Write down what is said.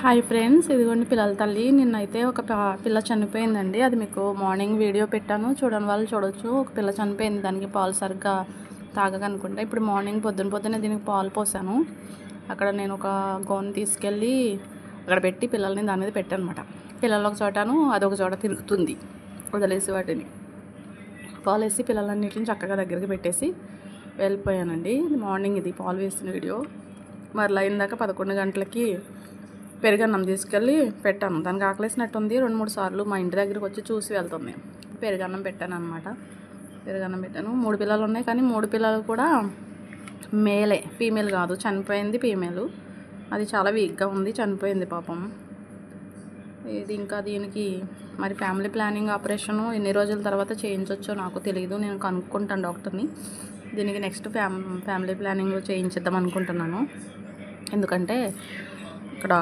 Hi friends, ఇదిగోండి పిల్లల తల్లి. నిన్నైతే ఒక పిల్ల చనిపోయిందండి. అది మీకు మార్నింగ్ వీడియో పెట్టాను, చూడని వాళ్ళు చూడొచ్చు. ఒక పిల్ల చనిపోయింది, దానికి పాలు సరిగ్గా తాగకనుకుంటా. ఇప్పుడు మార్నింగ్ పొద్దున్నే దీనికి పాలు పోసాను. అక్కడ నేను ఒక గోన్ తీసుకెళ్ళి అక్కడ పెట్టి పిల్లల్ని దాని మీద పెట్టాను అనమాట. పిల్లలు ఒక చోటను అదొక చోట తిరుగుతుంది, వదిలేసి వాటిని పాలు వేసి పిల్లలన్నింటిని చక్కగా దగ్గరికి పెట్టేసి వెళ్ళిపోయానండి. మార్నింగ్ ఇది పాలు వేసిన వీడియో. మరలా ఇందాక 11 గంటలకి పెరుగన్నం తీసుకెళ్ళి పెట్టాను. దానికి ఆకలేసినట్టుంది. 2-3 సార్లు మా ఇంటి దగ్గరికి వచ్చి చూసి వెళ్తుంది. పెరుగన్నం పెట్టాను అనమాట. పెరుగన్నం పెట్టాను. 3 పిల్లలు ఉన్నాయి, కానీ 3 పిల్లలు కూడా మేలే, ఫీమేల్ కాదు. చనిపోయింది ఫీమేలు. అది చాలా వీక్గా ఉంది, చనిపోయింది పాపం. ఇది ఇంకా దీనికి మరి ఫ్యామిలీ ప్లానింగ్ ఆపరేషను ఎన్ని రోజుల తర్వాత చేయించవచ్చో నాకు తెలియదు. నేను కనుక్కుంటాను డాక్టర్ని. దీనికి నెక్స్ట్ ఫ్యామిలీ ప్లానింగ్ చేయించిద్దాం అనుకుంటున్నాను. ఎందుకంటే ఇక్కడ